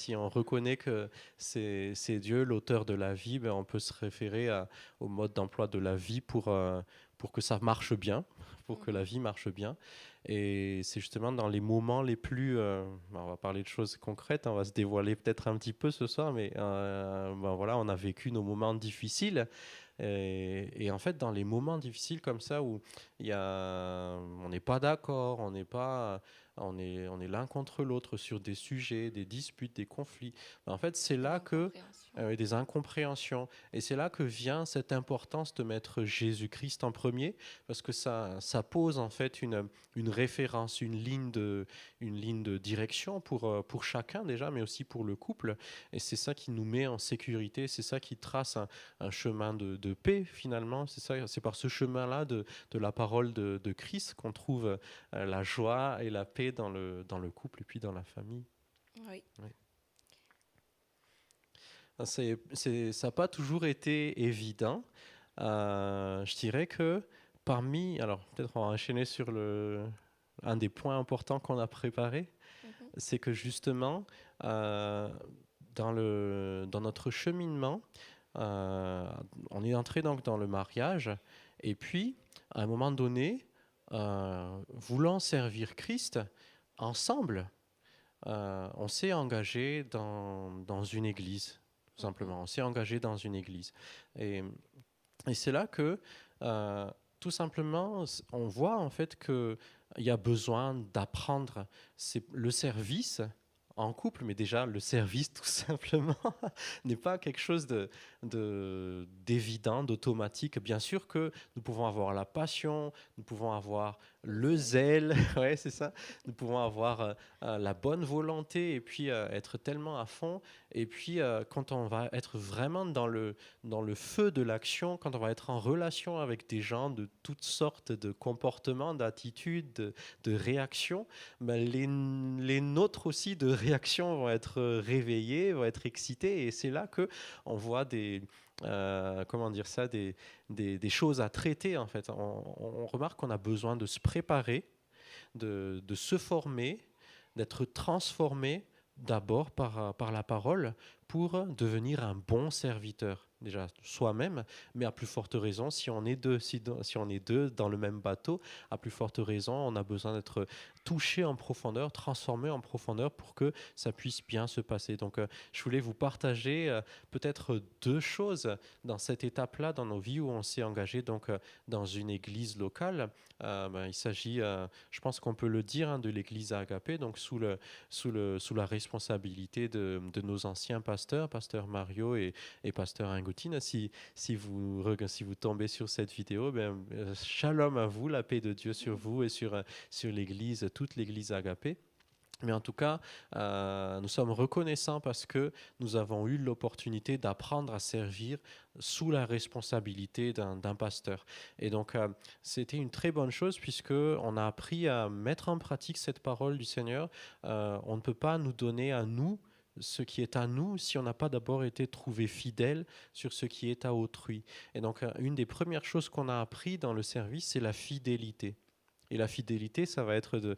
Si on reconnaît que c'est Dieu l'auteur de la vie, ben on peut se référer au mode d'emploi de la vie pour que ça marche bien, pour que Mhm. la vie marche bien. Et c'est justement dans les moments les plus... ben, on va parler de choses concrètes, on va se dévoiler peut-être un petit peu ce soir, mais ben voilà, on a vécu nos moments difficiles. Et en fait, dans les moments difficiles comme ça, où on n'est pas d'accord, on est l'un contre l'autre sur des sujets, des disputes, des conflits. En fait, c'est Des là que incompréhensions. des incompréhensions. Et c'est là que vient cette importance de mettre Jésus-Christ en premier, parce que ça pose en fait une référence, une ligne de direction pour chacun déjà, mais aussi pour le couple. Et c'est ça qui nous met en sécurité, c'est ça qui trace un chemin de paix finalement. C'est par ce chemin-là de la parole de Christ qu'on trouve la joie et la paix dans le couple et puis dans la famille. Oui. Ouais. Ça n'a pas toujours été évident. Je dirais que alors peut-être on va enchaîner sur un des points importants qu'on a préparé, Mhm. c'est que justement, euh, dans notre cheminement, euh, on est entré donc dans le mariage, et puis à un moment donné, voulant servir Christ ensemble, on s'est engagé dans une église, tout Mhm. simplement. On s'est engagé dans une église. Et, et c'est là que, euh, tout simplement, on voit en fait qu'il y a besoin d'apprendre. C'est le service en couple, mais déjà le service tout simplement n'est pas quelque chose d'évident, d'automatique. Bien sûr que nous pouvons avoir la passion, nous pouvons avoir Le le zèle. zèle, ouais, c'est ça. Nous pouvons avoir la bonne volonté et puis être tellement à fond. Et puis quand on va être vraiment dans le feu de l'action, quand on va être en relation avec des gens de toutes sortes de comportements, d'attitudes, de réactions, ben les nôtres aussi de réactions vont être réveillées, vont être excitées. Et c'est là que on voit comment dire ça, des choses à traiter en fait. On remarque qu'on a besoin de se préparer, de se former, d'être transformé d'abord par la parole pour devenir un bon serviteur. Déjà soi-même, mais à plus forte raison, si on est deux, si on est deux dans le même bateau, à plus forte raison, on a besoin d'être touché en profondeur, transformé en profondeur pour que ça puisse bien se passer. Donc, je voulais vous partager peut-être deux choses dans cette étape-là dans nos vies où on s'est engagé donc dans une église locale. Il s'agit, je pense qu'on peut le dire, hein, de l'église à Agapé, donc sous la responsabilité de nos anciens pasteurs, pasteur Mario et pasteur Ingoutine. Si vous tombez sur cette vidéo, shalom à vous, la paix de Dieu sur vous et sur l'église, toute l'église Agapé. Mais en tout cas, nous sommes reconnaissants parce que nous avons eu l'opportunité d'apprendre à servir sous la responsabilité d'un pasteur. Et donc, c'était une très bonne chose puisque on a appris à mettre en pratique cette parole du Seigneur. On ne peut pas nous donner à nous ce qui est à nous si on n'a pas d'abord été trouvé fidèle sur ce qui est à autrui. Et donc, une des premières choses qu'on a appris dans le service, c'est la fidélité. Et la fidélité, ça va être de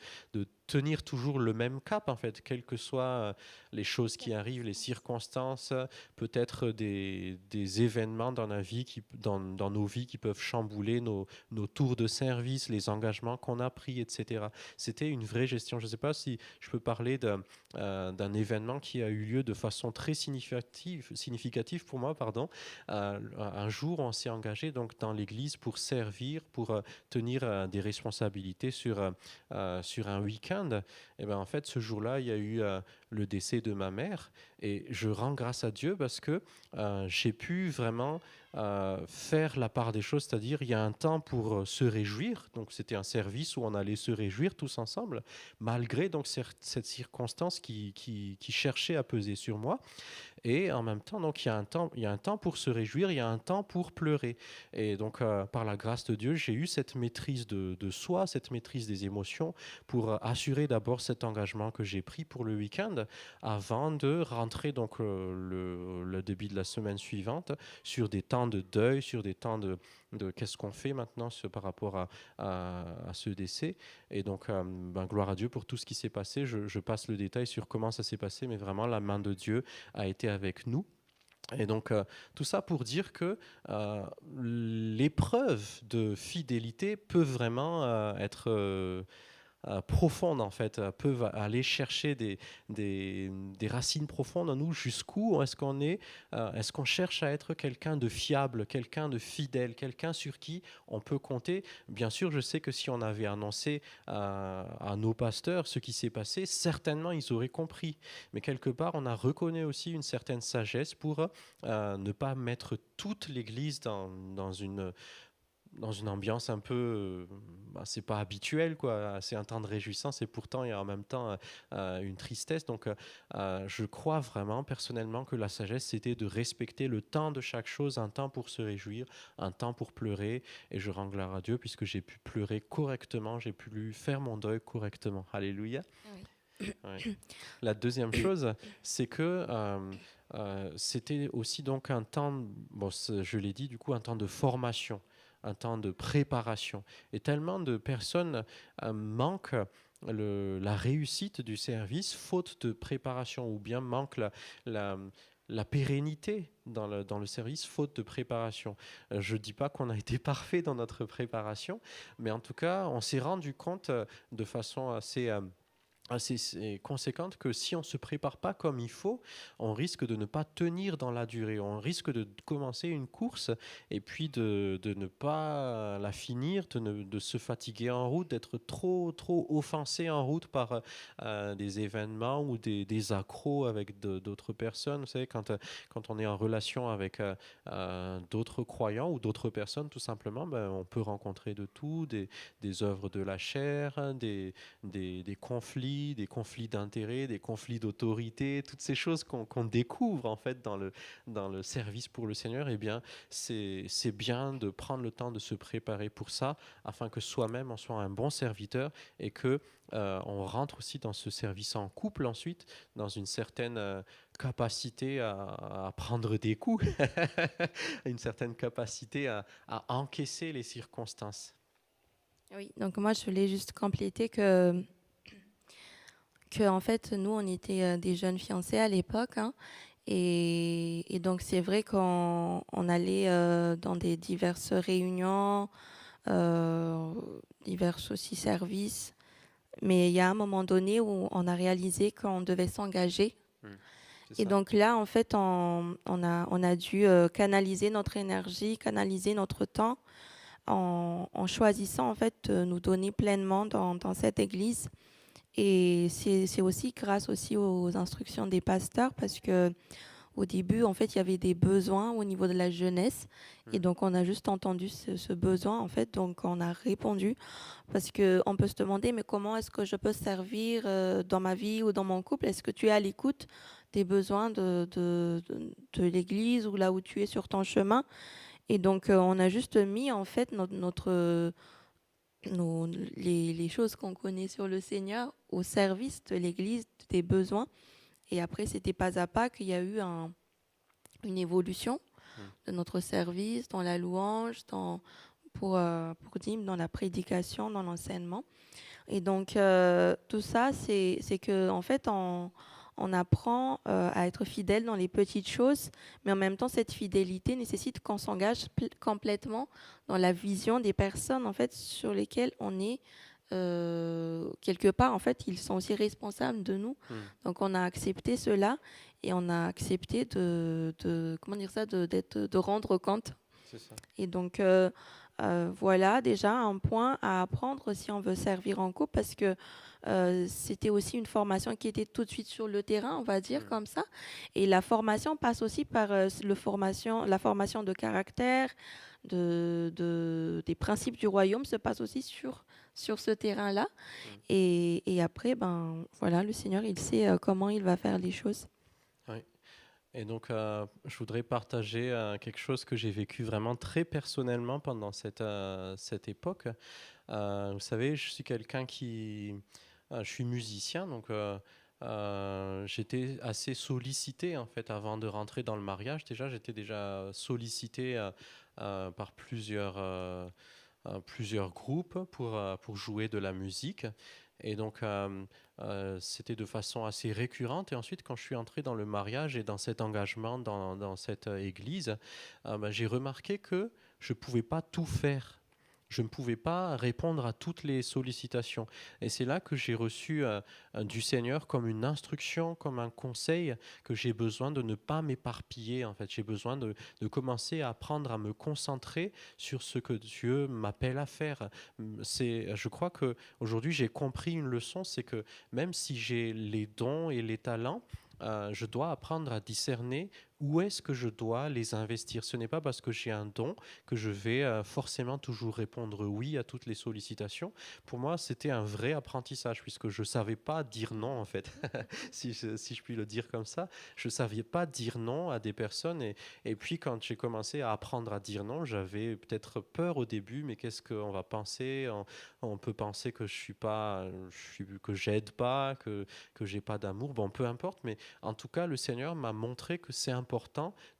tenir toujours le même cap, en fait, quelles que soient les choses qui arrivent, les circonstances, peut-être des événements dans, dans nos vies qui peuvent chambouler nos tours de service, les engagements qu'on a pris, etc. C'était une vraie gestion. Je ne sais pas si je peux parler d'un événement qui a eu lieu de façon très significative pour moi, pardon. Un jour, on s'est engagé donc dans l'église pour servir, pour tenir des responsabilités sur un week-end. Et ben en fait, ce jour-là, il y a eu le décès de ma mère et je rends grâce à Dieu parce que j'ai pu vraiment faire la part des choses, c'est-à-dire il y a un temps pour se réjouir, donc c'était un service où on allait se réjouir tous ensemble, malgré donc cette circonstance qui cherchait à peser sur moi. Et en même temps, donc, il y a un temps pour se réjouir, il y a un temps pour pleurer. Et donc, par la grâce de Dieu, j'ai eu cette maîtrise de soi, cette maîtrise des émotions pour assurer d'abord cet engagement que j'ai pris pour le week-end avant de rentrer donc le début de la semaine suivante sur des temps temps de deuil, sur des temps de qu'est-ce qu'on fait maintenant par rapport à ce décès. Et donc, gloire à Dieu pour tout ce qui s'est passé. Je passe le détail sur comment ça s'est passé, mais vraiment, la main de Dieu a été avec nous. Et donc, tout ça pour dire que l'épreuve de fidélité peut vraiment être profondes en fait, peuvent aller chercher des racines profondes en nous. Jusqu'où est-ce qu'on est, est-ce qu'on cherche à être quelqu'un de fiable, quelqu'un de fidèle, quelqu'un sur qui on peut compter. Bien sûr, je sais que si on avait annoncé à nos pasteurs ce qui s'est passé, certainement ils auraient compris. Mais quelque part, on a reconnu aussi une certaine sagesse pour ne pas mettre toute l'Église dans une ambiance un peu, c'est pas habituel, quoi. C'est un temps de réjouissance et pourtant il y a en même temps une tristesse. Donc, je crois vraiment personnellement que la sagesse, c'était de respecter le temps de chaque chose, un temps pour se réjouir, un temps pour pleurer. Et je rends gloire à Dieu puisque j'ai pu pleurer correctement, j'ai pu faire mon deuil correctement. Alléluia. Oui. Ouais. La deuxième chose, c'est que c'était aussi donc un temps, bon, je l'ai dit du coup, un temps de formation, un temps de préparation. Et tellement de personnes manquent la réussite du service faute de préparation ou bien manquent la, la pérennité dans le service faute de préparation. Je ne dis pas qu'on a été parfait dans notre préparation, mais en tout cas, on s'est rendu compte de façon assez conséquente que si on ne se prépare pas comme il faut, on risque de ne pas tenir dans la durée. On risque de commencer une course et puis de ne pas la finir, de se fatiguer en route, d'être trop offensé en route par des événements ou des accros avec d'autres personnes. Vous savez, quand on est en relation avec d'autres croyants ou d'autres personnes, tout simplement, on peut rencontrer de tout, des œuvres de la chair, des conflits d'intérêts, des conflits d'autorité, toutes ces choses qu'on découvre en fait dans le service pour le Seigneur. Eh bien, c'est bien de prendre le temps de se préparer pour ça, afin que soi-même on soit un bon serviteur et que on rentre aussi dans ce service en couple ensuite, dans une certaine capacité à prendre des coups, une certaine capacité à encaisser les circonstances. Oui, donc moi je voulais juste compléter que en fait nous on était des jeunes fiancés à l'époque, hein, et donc c'est vrai qu'on allait dans des diverses réunions, euh, divers aussi services, mais il y a un moment donné où on a réalisé qu'on devait s'engager. C'est Et ça. donc là, en fait, on a dû canaliser notre énergie, canaliser notre temps en choisissant en fait de nous donner pleinement dans cette église. Et c'est aussi grâce aussi aux instructions des pasteurs parce que au début, en fait, il y avait des besoins au niveau de la jeunesse. Et Mm. donc, on a juste entendu ce besoin, en fait. Donc, on a répondu. Parce qu'on peut se demander, mais comment est-ce que je peux servir dans ma vie ou dans mon couple? Est-ce que tu es à l'écoute des besoins de l'Église ou là où tu es sur ton chemin? Et donc, on a juste mis, en fait, les choses qu'on connaît sur le Seigneur au service de l'Église, des besoins. Et après, c'était pas à pas qu'il y a eu une évolution Mm. de notre service, dans la louange, pour Dim, dans la prédication, dans l'enseignement. Et donc, tout ça, c'est que en fait, on apprend à être fidèle dans les petites choses, mais en même temps, cette fidélité nécessite qu'on s'engage complètement dans la vision des personnes en fait, sur lesquelles on est. Quelque part, en fait, ils sont aussi responsables de nous. Mm. Donc, on a accepté cela et on a accepté comment dire ça, de rendre compte. C'est ça. Et donc, voilà déjà un point à apprendre si on veut servir en couple parce que c'était aussi une formation qui était tout de suite sur le terrain, on va dire Mm. comme ça. Et la formation passe aussi par la formation de caractère, des principes du royaume se passe aussi sur ce terrain-là. Mm. Et après, ben, voilà, le Seigneur, il sait comment il va faire les choses. Oui. Et donc, je voudrais partager quelque chose que j'ai vécu vraiment très personnellement pendant cette époque. Vous savez, je suis quelqu'un je suis musicien, donc j'étais assez sollicité en fait avant de rentrer dans le mariage. Déjà, j'étais déjà sollicité par plusieurs groupes pour jouer de la musique. Et donc, c'était de façon assez récurrente. Et ensuite, quand je suis entré dans le mariage et dans cet engagement dans cette église, ben, j'ai remarqué que je ne pouvais pas tout faire. Je ne pouvais pas répondre à toutes les sollicitations. Et c'est là que j'ai reçu du Seigneur comme une instruction, comme un conseil, que j'ai besoin de ne pas m'éparpiller. En fait, j'ai besoin de commencer à apprendre à me concentrer sur ce que Dieu m'appelle à faire. Je crois que aujourd'hui j'ai compris une leçon, c'est que même si j'ai les dons et les talents, je dois apprendre à discerner où est-ce que je dois les investir. Ce n'est pas parce que j'ai un don que je vais forcément toujours répondre oui à toutes les sollicitations. Pour moi, c'était un vrai apprentissage puisque je ne savais pas dire non en fait, si je puis le dire comme ça. Je ne savais pas dire non à des personnes et puis quand j'ai commencé à apprendre à dire non, j'avais peut-être peur au début, mais qu'est-ce qu'on va penser? On peut penser que je suis pas, que j'aide pas, que j'ai pas d'amour. Bon, peu importe, mais en tout cas, le Seigneur m'a montré que c'est important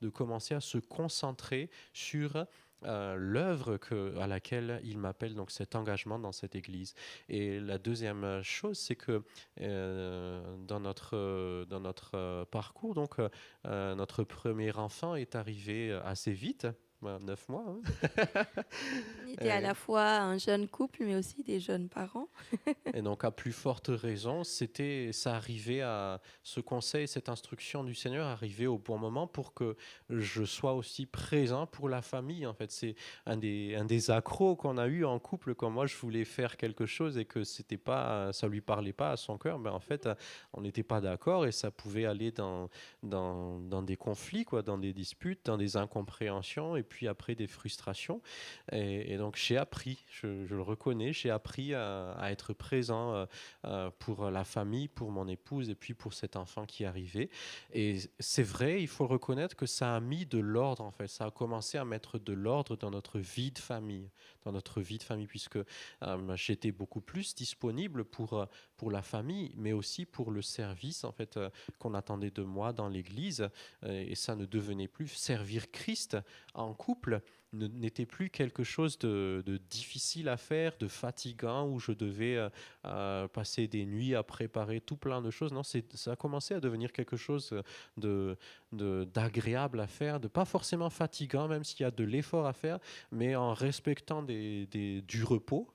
de commencer à se concentrer sur l'œuvre à laquelle il m'appelle, donc cet engagement dans cette église. Et la deuxième chose, c'est que dans notre parcours, donc notre premier enfant est arrivé assez vite. 9 mois. Hein. On était à la fois un jeune couple, mais aussi des jeunes parents. Et donc, à plus forte raison, ça arrivait à ce conseil, cette instruction du Seigneur arrivait au bon moment pour que je sois aussi présent pour la famille. En fait, c'est un des accros qu'on a eu en couple quand moi je voulais faire quelque chose et que ça lui parlait pas à son cœur. Ben en fait, on n'était pas d'accord et ça pouvait aller dans des conflits, quoi, dans des disputes, dans des incompréhensions et puis après des frustrations. Et donc j'ai appris, je le reconnais, j'ai appris à être présent pour la famille, pour mon épouse et puis pour cet enfant qui arrivait. Et c'est vrai, il faut reconnaître que ça a mis de l'ordre en fait. Ça a commencé à mettre de l'ordre dans notre vie de famille, puisque j'étais beaucoup plus disponible pour la famille, mais aussi pour le service en fait qu'on attendait de moi dans l'Église. Et ça ne devenait plus servir Christ en couple n'était plus quelque chose de difficile à faire, de fatigant, où je devais passer des nuits à préparer tout plein de choses. Non, ça a commencé à devenir quelque chose d'agréable à faire, de pas forcément fatigant, même s'il y a de l'effort à faire, mais en respectant du repos,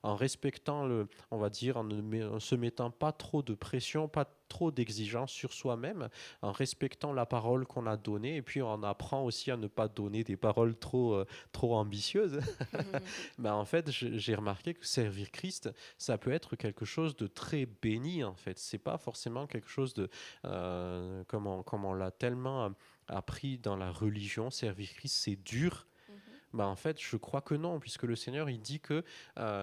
en respectant on va dire, en se mettant pas trop de pression, pas trop d'exigences sur soi-même, en respectant la parole qu'on a donnée, et puis on apprend aussi à ne pas donner des paroles trop ambitieuses. Ben, en fait, j'ai remarqué que servir Christ, ça peut être quelque chose de très béni, en fait. C'est pas forcément quelque chose comme on l'a tellement appris dans la religion, servir Christ, c'est dur. Ben, en fait, je crois que non, puisque le Seigneur, il dit que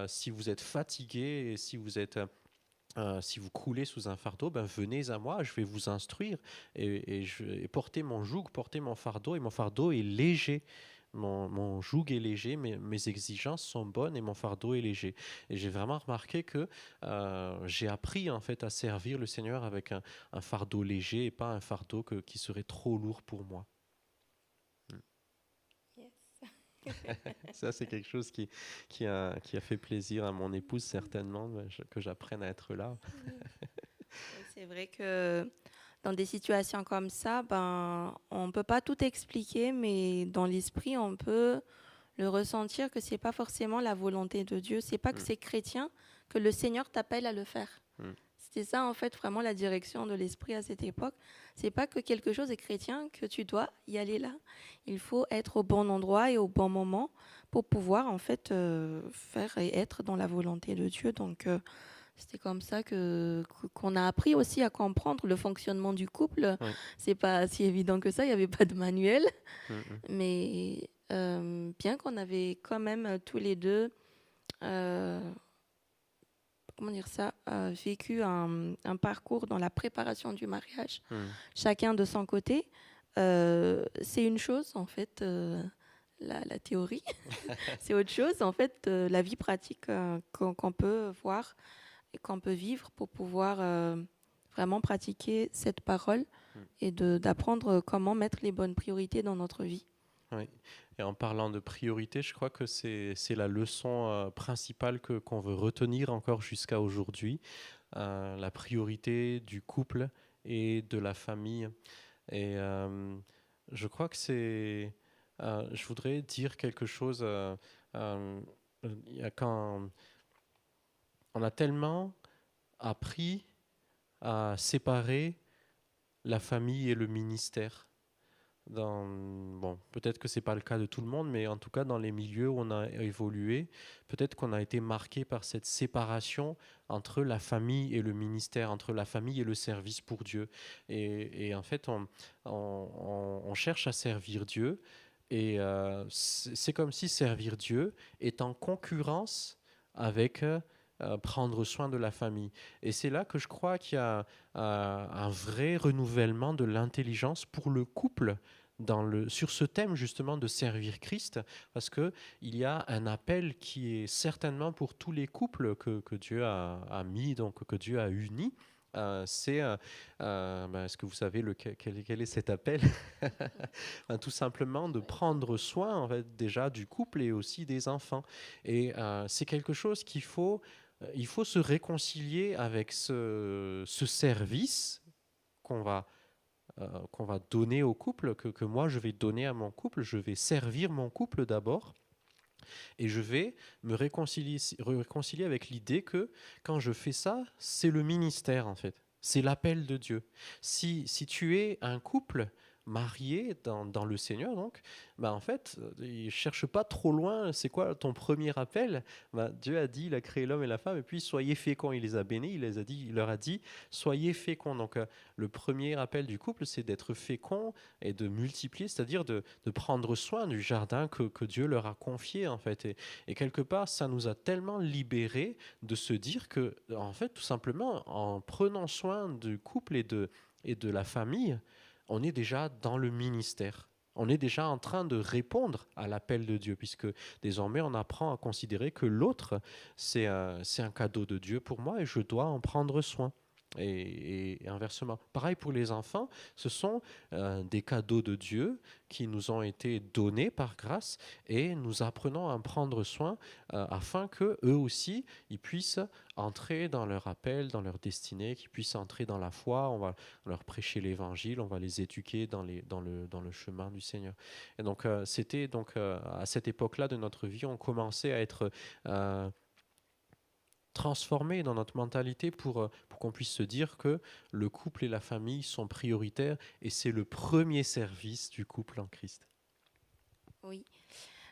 si vous êtes fatigué et si vous croulez sous un fardeau, ben venez à moi, je vais vous instruire et portez mon joug, portez mon fardeau, et mon fardeau est léger. Mon joug est léger, mes exigences sont bonnes et mon fardeau est léger. Et j'ai vraiment remarqué que j'ai appris en fait à servir le Seigneur avec un fardeau léger et pas un fardeau qui serait trop lourd pour moi. Ça, c'est quelque chose qui a fait plaisir à mon épouse, certainement, que j'apprenne à être là. C'est vrai que dans des situations comme ça, ben, on ne peut pas tout expliquer, mais dans l'esprit, on peut le ressentir que c'est pas forcément la volonté de Dieu. C'est pas que Mm, c'est chrétien que le Seigneur t'appelle à le faire. mm, C'était ça, en fait, vraiment la direction de l'esprit à cette époque. C'est pas que quelque chose est chrétien que tu dois y aller là. Il faut être au bon endroit et au bon moment pour pouvoir, en fait, faire et être dans la volonté de Dieu. Donc, c'était comme ça qu'on a appris aussi à comprendre le fonctionnement du couple. oui, C'est pas si évident que ça, il n'y avait pas de manuel. mm, mm, Mais bien qu'on avait quand même tous les deux, euh, comment dire ça, vécu un parcours dans la préparation du mariage, mm. chacun de son côté, c'est une chose en fait. La théorie, c'est autre chose. En fait, la vie pratique qu'on peut voir et qu'on peut vivre pour pouvoir vraiment pratiquer cette parole Mm. et d'apprendre comment mettre les bonnes priorités dans notre vie. Oui. Et en parlant de priorité, je crois que c'est la leçon principale qu'on veut retenir encore jusqu'à aujourd'hui, la priorité du couple et de la famille. Et je crois que je voudrais dire quelque chose. Euh, il y a quand on a tellement appris à séparer la famille et le ministère. Bon, peut-être que c'est pas le cas de tout le monde, mais en tout cas dans les milieux où on a évolué, peut-être qu'on a été marqué par cette séparation entre la famille et le ministère, entre la famille et le service pour Dieu. Et en fait, on cherche à servir Dieu, et c'est comme si servir Dieu est en concurrence avec prendre soin de la famille. Et c'est là que je crois qu'il y a un vrai renouvellement de l'intelligence pour le couple sur ce thème justement de servir Christ, parce que il y a un appel qui est certainement pour tous les couples que Dieu a mis, donc que Dieu a unis. Est-ce que vous savez quel est cet appel? Ben, tout simplement de prendre soin en fait, déjà du couple et aussi des enfants. Et c'est quelque chose il faut se réconcilier avec ce service qu'on qu'on va donner au couple, que moi je vais donner à mon couple. Je vais servir mon couple d'abord, et je vais me réconcilier avec l'idée que quand je fais ça, c'est le ministère en fait. C'est l'appel de Dieu. Si tu es un couple marié dans le Seigneur, donc, bah en fait, il ne cherche pas trop loin. C'est quoi ton premier appel? Bah, Dieu a dit, il a créé l'homme et la femme, et puis soyez féconds. Il les a bénis, il leur a dit, soyez féconds. Donc, le premier appel du couple, c'est d'être fécond et de multiplier, c'est-à-dire de prendre soin du jardin que Dieu leur a confié, en fait. Et quelque part, ça nous a tellement libérés de se dire que, en fait, tout simplement, en prenant soin du couple et de la famille, on est déjà dans le ministère. On est déjà en train de répondre à l'appel de Dieu, puisque désormais on apprend à considérer que l'autre, c'est un cadeau de Dieu pour moi et je dois en prendre soin. Et inversement. Pareil pour les enfants, ce sont des cadeaux de Dieu qui nous ont été donnés par grâce, et nous apprenons à en prendre soin afin que eux aussi ils puissent entrer dans leur appel, dans leur destinée, qu'ils puissent entrer dans la foi. On va leur prêcher l'évangile, on va les éduquer dans le chemin du Seigneur. Et donc c'était donc à cette époque-là de notre vie, on commençait à être transformer dans notre mentalité pour qu'on puisse se dire que le couple et la famille sont prioritaires, et c'est le premier service du couple en Christ. Oui.